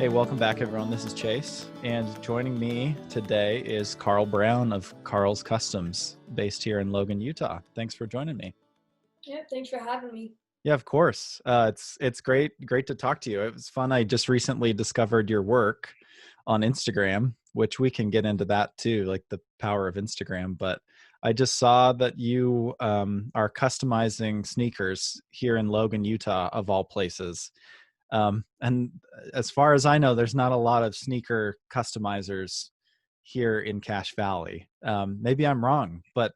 Hey, welcome back, everyone. This is Chase, and joining me today is Karl Brown of Karlz Kustomz, based here in Logan, Utah. Thanks for joining me. Yeah, thanks for having me. Yeah, of course. It's great to talk to you. It was fun. I just recently discovered your work on Instagram, which we can get into that too, like the power of Instagram. But I just saw that you are customizing sneakers here in Logan, Utah, of all places. And as far as I know, there's not a lot of sneaker customizers here in Cache Valley. Maybe I'm wrong, but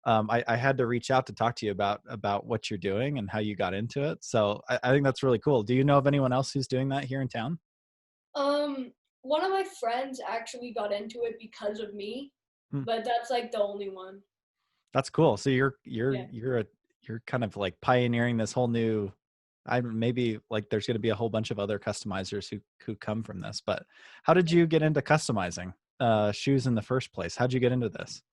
I had to reach out to talk to you about what you're doing and how you got into it. So I think that's really cool. Do you know of anyone else who's doing that here in town? Um, One of my friends actually got into it because of me, Hmm, but that's like the only one. that's cool. So you're you're Yeah. you're a you're kind of like pioneering this whole new. I maybe like there's going to be a whole bunch of other customizers who come from this. But how did you get into customizing shoes in the first place? How'd you get into this?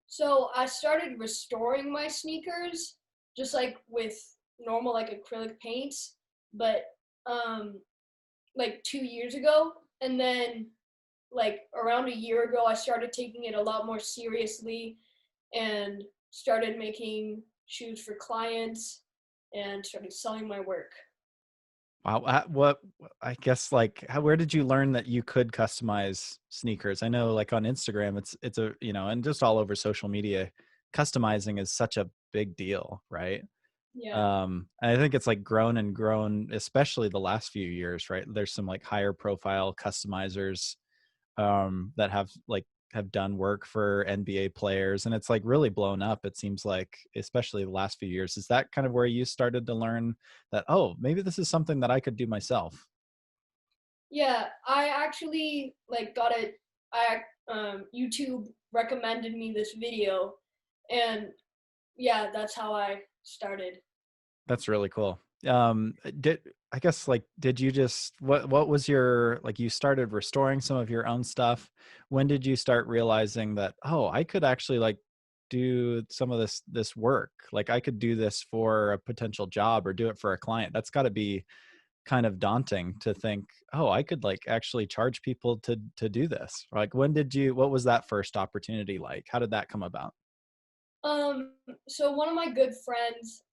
So I started restoring my sneakers just like with normal like acrylic paints, but um like 2 years ago. And then like around a year ago I started taking it a lot more seriously and started making shoes for clients and started selling my work. Wow. What I guess like where did you learn that you could customize sneakers? I know like on Instagram, it's a, and just all over social media, customizing is such a big deal, right? Yeah. And I think it's like grown and grown, especially the last few years, right? There's some like higher profile customizers that have done work for NBA players, and it's like really blown up. It seems like, especially the last few years. Is that kind of where you started to learn that, oh, maybe this is something that I could do myself? Yeah, I actually like got it. I YouTube recommended me this video, and yeah, that's how I started. That's really cool. Did I guess like did you just what was your like you started restoring some of your own stuff? When did you start realizing that, oh, I could actually like do some of this work? Like I could do this for a potential job or do it for a client. That's got to be kind of daunting to think, oh, I could like actually charge people to do this. Like when did you what was that first opportunity like? How did that come about? So one of my good friends,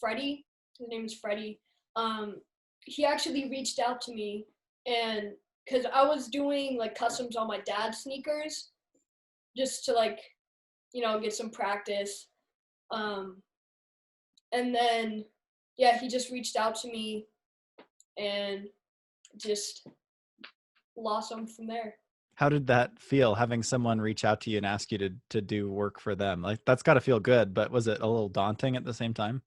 Freddie, his name is Freddie. Um, he actually reached out to me, and because I was doing like customs on my dad's sneakers, just to like get some practice. Um, and then yeah, he just reached out to me and just blossomed from there. How did that feel having someone reach out to you and ask you to do work for them? Like that's got to feel good, but was it a little daunting at the same time?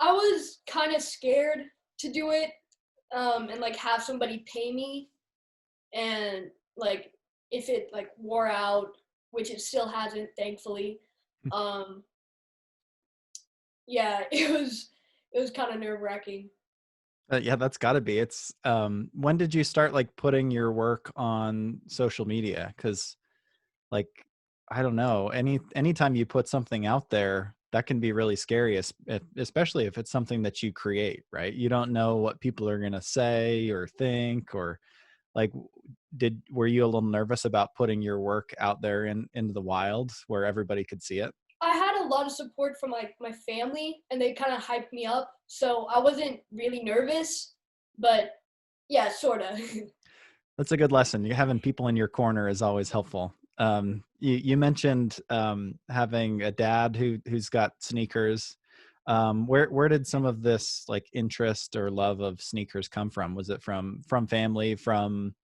I was kind of scared to do it, and like have somebody pay me, and like if it like wore out, which it still hasn't, thankfully. Um, yeah, it was kind of nerve wracking. Yeah, that's got to be. It's when did you start like putting your work on social media? Because like I don't know, anytime you put something out there, that can be really scary, especially if it's something that you create, right? You don't know what people are gonna say or think, or like, did were you a little nervous about putting your work out there into the wild where everybody could see it? I had a lot of support from like my family, and they kind of hyped me up, so I wasn't really nervous, but yeah, sorta. That's a good lesson. You having people in your corner is always helpful. You mentioned having a dad who's got sneakers. Where did some of this like interest or love of sneakers come from? Was it from family, from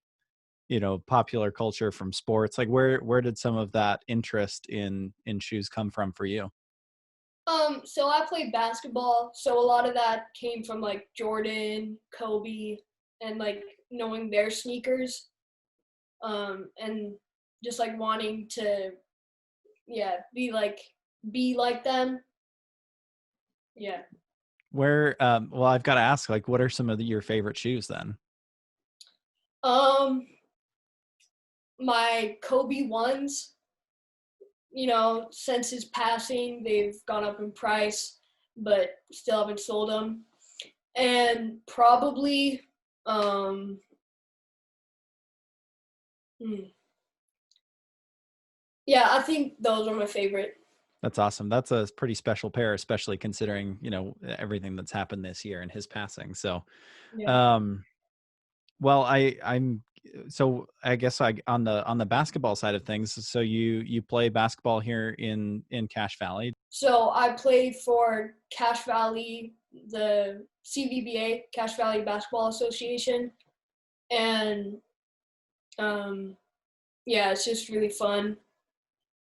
popular culture, from sports? Like where did some of that interest in shoes come from for you? So I played basketball, so a lot of that came from like Jordan, Kobe, and like knowing their sneakers, and just like wanting to, yeah, be like them. Yeah. Well, I've got to ask, like, what are some of your favorite shoes then? Um, my Kobe ones, since his passing, they've gone up in price, but still haven't sold them. And probably Um, hmm. Yeah, I think those are my favorite. That's awesome. That's a pretty special pair, especially considering, everything that's happened this year and his passing. So, Yeah. um, well, I'm so I guess on the basketball side of things. So you play basketball here in Cache Valley. So I played for Cache Valley, the CVBA, Cache Valley Basketball Association, and um, yeah, it's just really fun.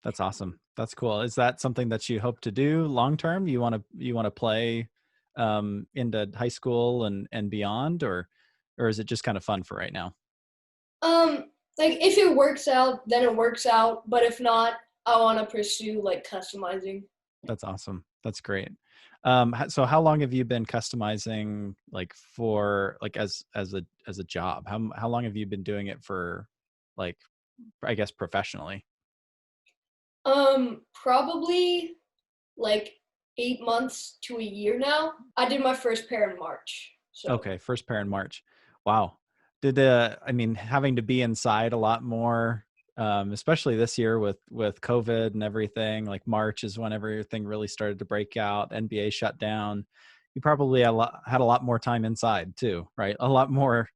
That's awesome. That's cool. Is that something that you hope to do long term? You want to play into high school and beyond, or is it just kind of fun for right now? Um, like if it works out, then it works out. But if not, I want to pursue like customizing. That's awesome. That's great. So how long have you been customizing like for like as a job? How long have you been doing it for, like, I guess professionally? Probably like 8 months to a year now. I did my first pair in March. So Okay, first pair in March. Wow. I mean, having to be inside a lot more, especially this year with COVID and everything, like March is when everything really started to break out, NBA shut down. You probably had a lot more time inside too, right? A lot more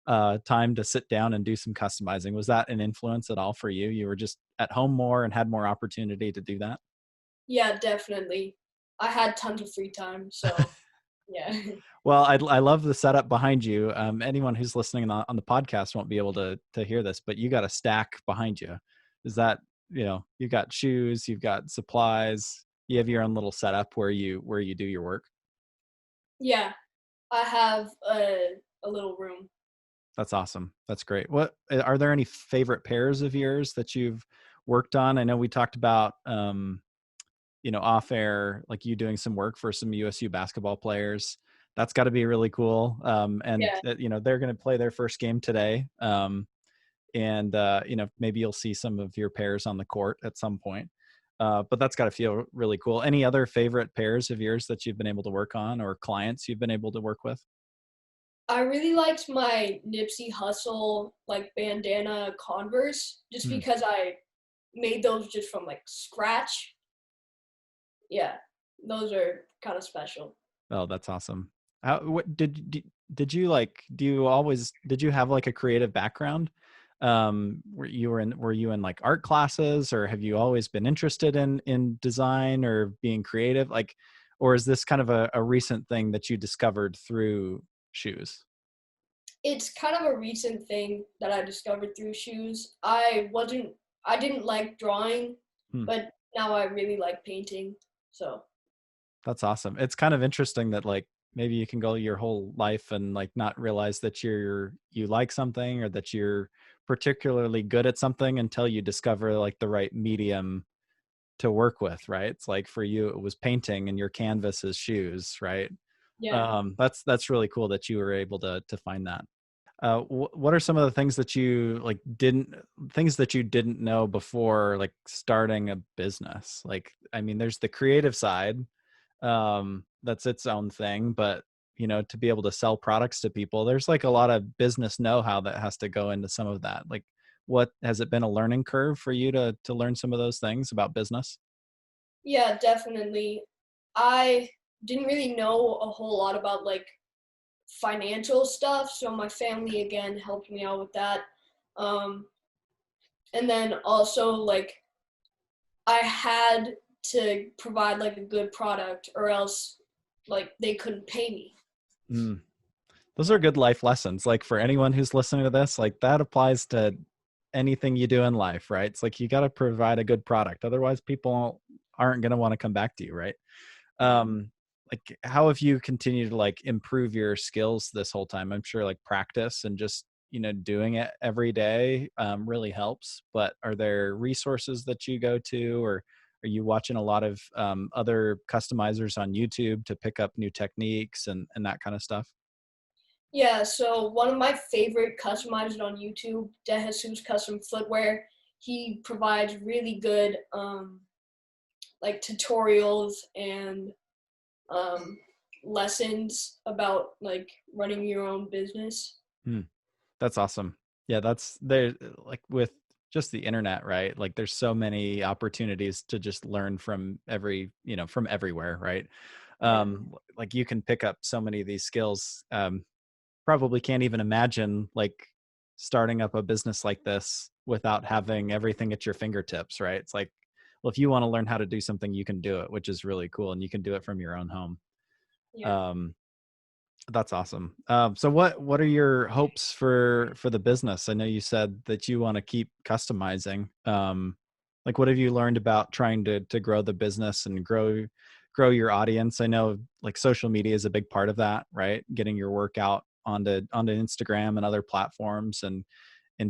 time to sit down and do some customizing. Was that an influence at all for you? You were just at home more and had more opportunity to do that? yeah, definitely. I had tons of free time. So yeah. Well, I love the setup behind you. Anyone who's listening on the podcast won't be able to hear this, but you got a stack behind you. Is that, you've got shoes, you've got supplies, you have your own little setup where you do your work. Yeah, I have a little room. That's awesome. That's great. What are there any favorite pairs of yours that you've worked on? I know we talked about off air, like you doing some work for some USU basketball players. That's got to be really cool. And Yeah. they're going to play their first game today. And maybe you'll see some of your pairs on the court at some point. But that's got to feel really cool. Any other favorite pairs of yours that you've been able to work on, or clients you've been able to work with? I really liked my Nipsey Hussle like bandana Converse just Hmm. because I made those just from like scratch. Yeah, those are kind of special. Oh, that's awesome. What did you like? Did you have like a creative background? Were you in like art classes, or have you always been interested in design or being creative? Like, or is this kind of a recent thing that you discovered through shoes? It's kind of a recent thing that I discovered through shoes. I didn't like drawing, Hmm. but now I really like painting. So, That's awesome. It's kind of interesting that like maybe you can go your whole life and like not realize that you like something or that you're particularly good at something until you discover like the right medium to work with, right? It's like for you it was painting and your canvas is shoes, right? yeah. That's really cool that you were able to find that. What are some of the things that you like didn't things that you didn't know before like starting a business? Like, I mean, there's the creative side, that's its own thing, but to be able to sell products to people, there's like a lot of business know-how that has to go into some of that. Like, what has it been a learning curve for you to learn some of those things about business? Yeah, definitely. I didn't really know a whole lot about like financial stuff, so my family again helped me out with that. Um, and then also like I had to provide like a good product or else like they couldn't pay me. Mm, those are Yeah. good life lessons. Like for anyone who's listening to this, like that applies to anything you do in life, right? It's like you got to provide a good product, otherwise people aren't going to want to come back to you, right? Yeah. um like how have you continued to like improve your skills this whole time? I'm sure like practice and just doing it every day really helps, but are there resources that you go to, or are you watching a lot of other customizers on YouTube to pick up new techniques and that kind of stuff? Yeah, so one of my favorite customizers on YouTube, DeJesus Custom Footwear, he provides really good like tutorials and um, lessons about like running your own business. Hmm. That's awesome. Yeah, that's there like with just the internet, right? Like there's so many opportunities to just learn from from everywhere, right? Yeah. Like you can pick up so many of these skills. Probably can't even imagine like starting up a business like this without having everything at your fingertips, right? It's like, well, if you want to learn how to do something, you can do it, which is really cool, and you can do it from your own home. Yeah. Um, that's awesome. So what are your hopes for the business? I know you said that you want to keep customizing. Like what have you learned about trying to grow the business and grow your audience? I know like social media is a big part of that, right? Getting your work out onto Instagram and other platforms and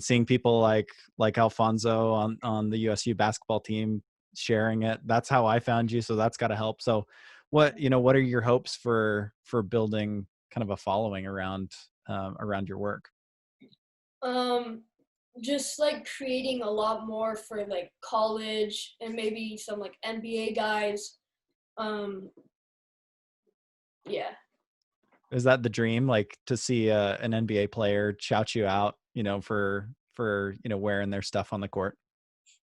seeing people like Alfonso on the USU basketball team sharing it. That's how I found you, so that's got to help. So what are your hopes for building kind of a following around your work? Um, just like creating a lot more for like college and maybe some like NBA guys. Um, yeah, Is that the dream, like to see an NBA player shout you out, for wearing their stuff on the court?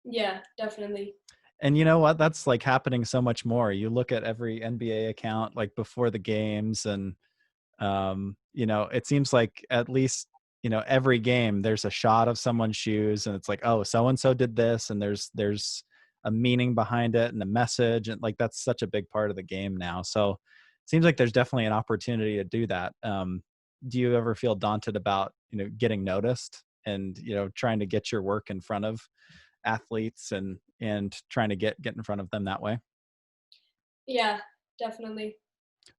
yeah, definitely. And you know what? That's like happening so much more. You look at every NBA account like before the games, and it seems like at least every game there's a shot of someone's shoes, and it's like, oh, so and so did this, and there's a meaning behind it and a message, and like that's such a big part of the game now. So it seems like there's definitely an opportunity to do that. Do you ever feel daunted about getting noticed and trying to get your work in front of athletes and trying to get in front of them that way? Yeah, definitely.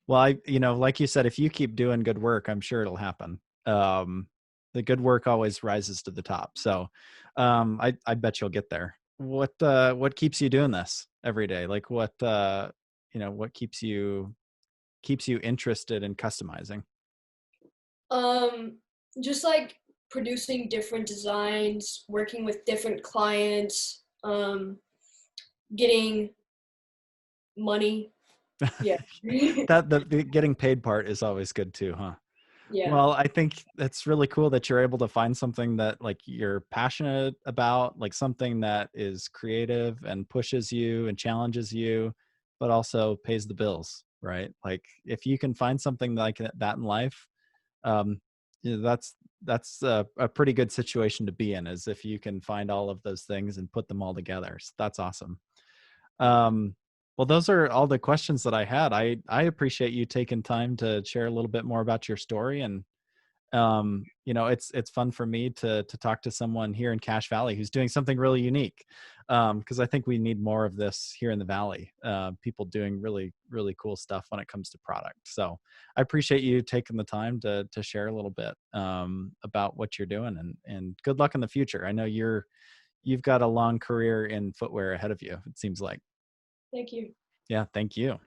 Well, like you said, if you keep doing good work, I'm sure it'll happen. Um, the good work always rises to the top. So, I bet you'll get there. What keeps you doing this every day? Like what keeps you interested in customizing? Um, just like producing different designs, working with different clients, getting money. Yeah. That the getting paid part is always good too, huh? Yeah. Well, I think that's really cool that you're able to find something that like you're passionate about, like something that is creative and pushes you and challenges you, but also pays the bills, right? Like if you can find something like that in life, um, that's a pretty good situation to be in, is if you can find all of those things and put them all together. So that's awesome. Um, well, those are all the questions that I had. I appreciate you taking time to share a little bit more about your story, and it's fun for me to talk to someone here in Cache Valley who's doing something really unique, because I think we need more of this here in the valley. People doing really really cool stuff when it comes to product. So I appreciate you taking the time to share a little bit about what you're doing, and good luck in the future. I know you've got a long career in footwear ahead of you, it seems like. Thank you. Yeah, thank you.